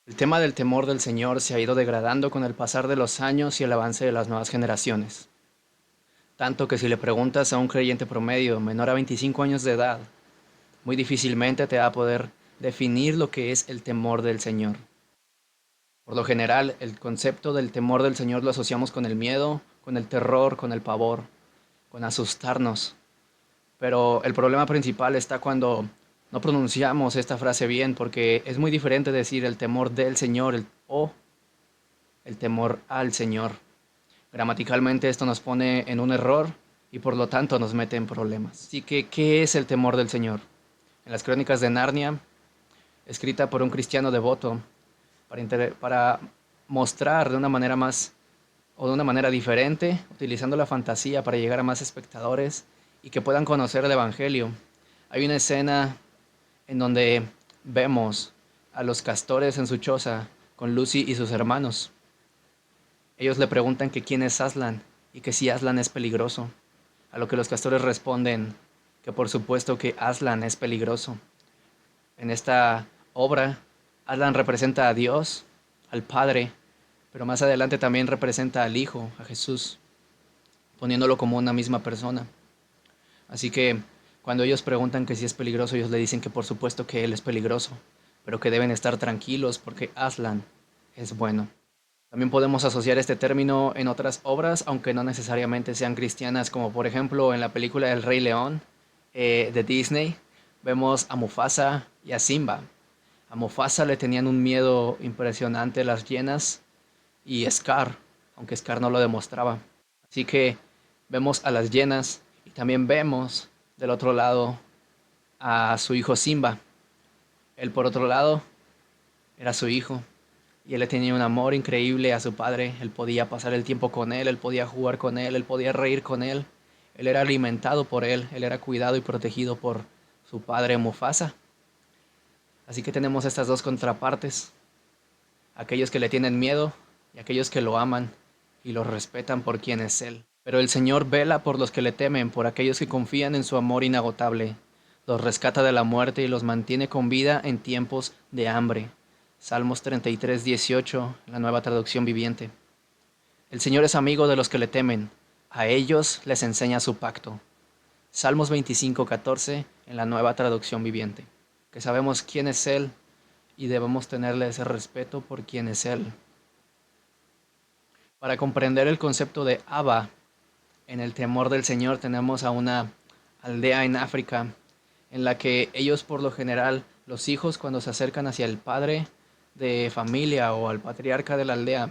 El tema del temor del Señor se ha ido degradando con el pasar de los años y el avance de las nuevas generaciones. Tanto que si le preguntas a un creyente promedio menor a 25 años de edad, muy difícilmente te va a poder definir lo que es el temor del Señor. Por lo general, el concepto del temor del Señor lo asociamos con el miedo, con el terror, con el pavor, con asustarnos. Pero el problema principal está cuando no pronunciamos esta frase bien, porque es muy diferente decir el temor del Señor o el temor al Señor. Gramaticalmente esto nos pone en un error y por lo tanto nos mete en problemas. Así que, ¿qué es el temor del Señor? En las crónicas de Narnia, escrita por un cristiano devoto, para mostrar de una manera más o de una manera diferente, utilizando la fantasía para llegar a más espectadores y que puedan conocer el Evangelio. Hay una escena en donde vemos a los castores en su choza con Lucy y sus hermanos. Ellos le preguntan que quién es Aslan y que si Aslan es peligroso, a lo que los castores responden que por supuesto que Aslan es peligroso. En esta obra, Aslan representa a Dios, al Padre, pero más adelante también representa al Hijo, a Jesús, poniéndolo como una misma persona. Así que cuando ellos preguntan que si es peligroso, ellos le dicen que por supuesto que él es peligroso, pero que deben estar tranquilos porque Aslan es bueno. También podemos asociar este término en otras obras, aunque no necesariamente sean cristianas, como por ejemplo en la película El Rey León de Disney, vemos a Mufasa y a Simba. A Mufasa le tenían un miedo impresionante las hienas y Scar, aunque Scar no lo demostraba. Así que vemos a las hienas y también vemos del otro lado a su hijo Simba. Él por otro lado era su hijo y él le tenía un amor increíble a su padre. Él podía pasar el tiempo con él podía jugar con él podía reír con él. Él era alimentado por él era cuidado y protegido por su padre Mufasa. Así que tenemos estas dos contrapartes, aquellos que le tienen miedo y aquellos que lo aman y lo respetan por quien es él. Pero el Señor vela por los que le temen, por aquellos que confían en su amor inagotable. Los rescata de la muerte y los mantiene con vida en tiempos de hambre. Salmos 33:18, la Nueva Traducción Viviente. El Señor es amigo de los que le temen, a ellos les enseña su pacto. Salmos 25:14, en la Nueva Traducción Viviente. Que sabemos quién es Él y debemos tenerle ese respeto por quién es Él. Para comprender el concepto de Abba, en el temor del Señor tenemos a una aldea en África en la que ellos por lo general, los hijos cuando se acercan hacia el padre de familia o al patriarca de la aldea,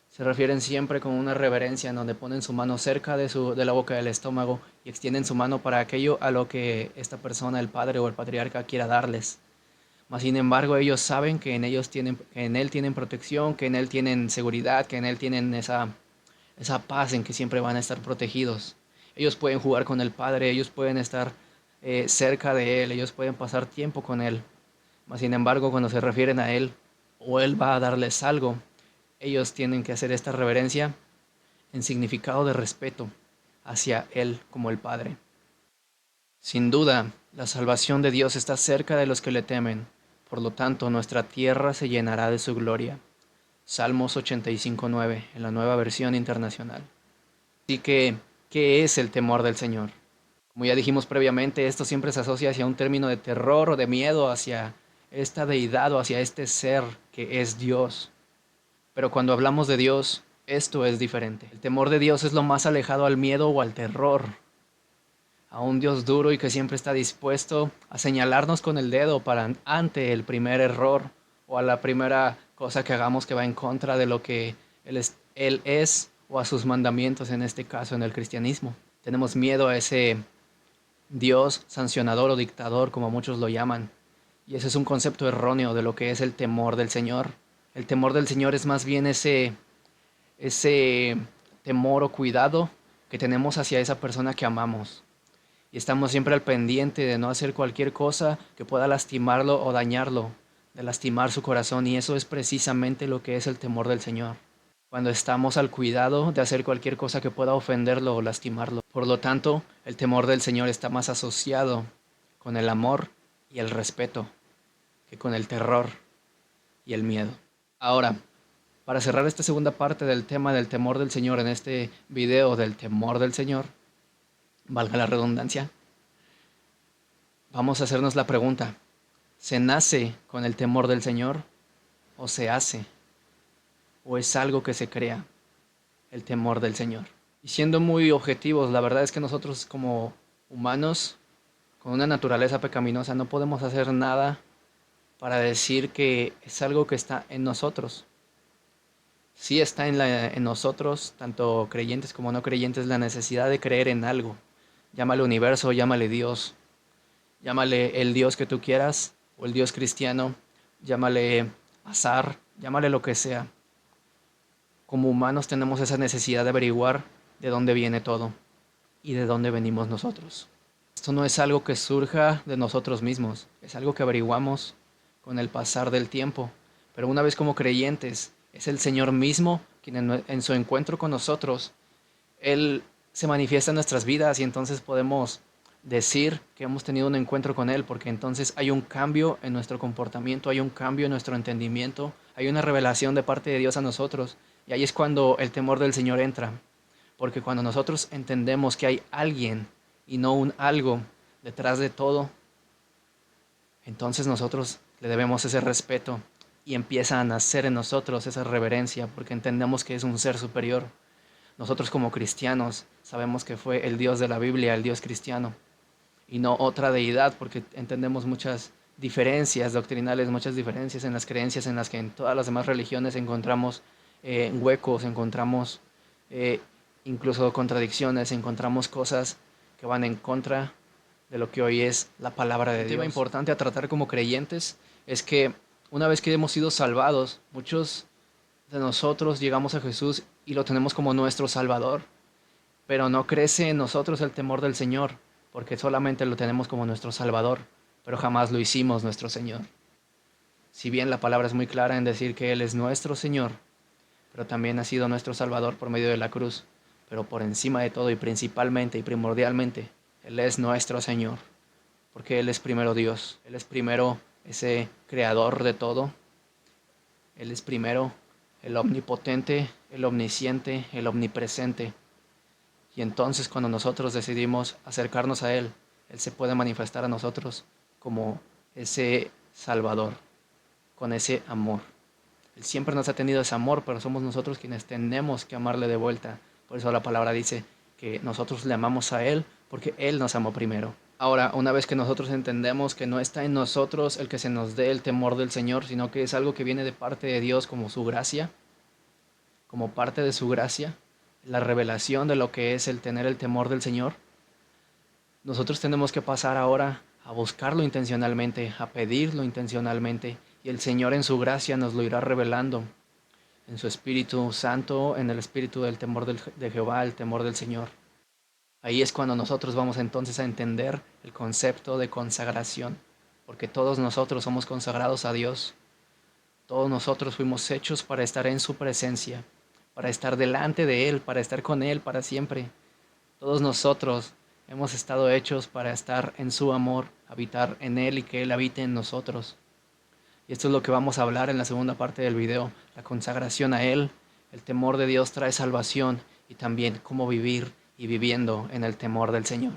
se refieren siempre con una reverencia en donde ponen su mano cerca de la boca del estómago y extienden su mano para aquello a lo que esta persona, el padre o el patriarca, quiera darles. Mas sin embargo, ellos saben que que en él tienen protección, que en él tienen seguridad, que en él tienen esa paz en que siempre van a estar protegidos. Ellos pueden jugar con el Padre, ellos pueden estar cerca de Él, ellos pueden pasar tiempo con Él. Mas sin embargo, cuando se refieren a Él o Él va a darles algo, ellos tienen que hacer esta reverencia en significado de respeto hacia Él como el Padre. Sin duda, la salvación de Dios está cerca de los que le temen, por lo tanto nuestra tierra se llenará de su gloria. Salmos 85:9 en la Nueva Versión Internacional. Así que, ¿qué es el temor del Señor? Como ya dijimos previamente, esto siempre se asocia hacia un término de terror o de miedo hacia esta deidad o hacia este ser que es Dios. Pero cuando hablamos de Dios, esto es diferente. El temor de Dios es lo más alejado al miedo o al terror, a un Dios duro y que siempre está dispuesto a señalarnos con el dedo ante el primer error o a la primera cosa que hagamos que va en contra de lo que él es o a sus mandamientos, en este caso en el cristianismo. Tenemos miedo a ese Dios sancionador o dictador, como muchos lo llaman. Y ese es un concepto erróneo de lo que es el temor del Señor. El temor del Señor es más bien ese temor o cuidado que tenemos hacia esa persona que amamos. Y estamos siempre al pendiente de no hacer cualquier cosa que pueda lastimarlo o dañarlo, de lastimar su corazón. Y eso es precisamente lo que es el temor del Señor, cuando estamos al cuidado de hacer cualquier cosa que pueda ofenderlo o lastimarlo. Por lo tanto, el temor del Señor está más asociado con el amor y el respeto que con el terror y el miedo. Ahora, para cerrar esta segunda parte del tema del temor del Señor en este video del temor del Señor, valga la redundancia, vamos a hacernos la pregunta, ¿se nace con el temor del Señor o se hace? ¿O es algo que se crea, el temor del Señor? Y siendo muy objetivos, la verdad es que nosotros como humanos, con una naturaleza pecaminosa, no podemos hacer nada para decir que es algo que está en nosotros. Sí está en nosotros, tanto creyentes como no creyentes, la necesidad de creer en algo. Llámale universo, llámale Dios, llámale el Dios que tú quieras, o el Dios cristiano, llámale azar, llámale lo que sea. Como humanos tenemos esa necesidad de averiguar de dónde viene todo y de dónde venimos nosotros. Esto no es algo que surja de nosotros mismos, es algo que averiguamos con el pasar del tiempo. Pero una vez como creyentes, es el Señor mismo quien en su encuentro con nosotros, Él se manifiesta en nuestras vidas y entonces podemos decir que hemos tenido un encuentro con Él, porque entonces hay un cambio en nuestro comportamiento, hay un cambio en nuestro entendimiento, hay una revelación de parte de Dios a nosotros. Y ahí es cuando el temor del Señor entra, porque cuando nosotros entendemos que hay alguien y no un algo detrás de todo, entonces nosotros le debemos ese respeto y empieza a nacer en nosotros esa reverencia, porque entendemos que es un ser superior. Nosotros como cristianos sabemos que fue el Dios de la Biblia, el Dios cristiano, y no otra deidad, porque entendemos muchas diferencias doctrinales, muchas diferencias en las creencias en las que en todas las demás religiones encontramos huecos, encontramos eh, incluso contradicciones, encontramos cosas que van en contra de lo que hoy es la palabra de Dios. Un tema importante a tratar como creyentes es que una vez que hemos sido salvados, muchos de nosotros llegamos a Jesús y lo tenemos como nuestro Salvador, pero no crece en nosotros el temor del Señor, porque solamente lo tenemos como nuestro Salvador, pero jamás lo hicimos nuestro Señor. Si bien la palabra es muy clara en decir que Él es nuestro Señor, pero también ha sido nuestro Salvador por medio de la cruz, pero por encima de todo y principalmente y primordialmente, Él es nuestro Señor, porque Él es primero Dios, Él es primero ese creador de todo, Él es primero el omnipotente, el omnisciente, el omnipresente. Y entonces cuando nosotros decidimos acercarnos a Él, Él se puede manifestar a nosotros como ese Salvador, con ese amor. Él siempre nos ha tenido ese amor, pero somos nosotros quienes tenemos que amarle de vuelta. Por eso la palabra dice que nosotros le amamos a Él porque Él nos amó primero. Ahora, una vez que nosotros entendemos que no está en nosotros el que se nos dé el temor del Señor, sino que es algo que viene de parte de Dios como su gracia, como parte de su gracia, la revelación de lo que es el tener el temor del Señor, nosotros tenemos que pasar ahora a buscarlo intencionalmente, a pedirlo intencionalmente, y el Señor en su gracia nos lo irá revelando, en su Espíritu Santo, en el Espíritu del temor de Jehová, el temor del Señor. Ahí es cuando nosotros vamos entonces a entender el concepto de consagración, porque todos nosotros somos consagrados a Dios, todos nosotros fuimos hechos para estar en su presencia, para estar delante de Él, para estar con Él para siempre. Todos nosotros hemos estado hechos para estar en su amor, habitar en Él y que Él habite en nosotros. Y esto es lo que vamos a hablar en la segunda parte del video, la consagración a Él. El temor de Dios trae salvación y también cómo vivir y viviendo en el temor del Señor.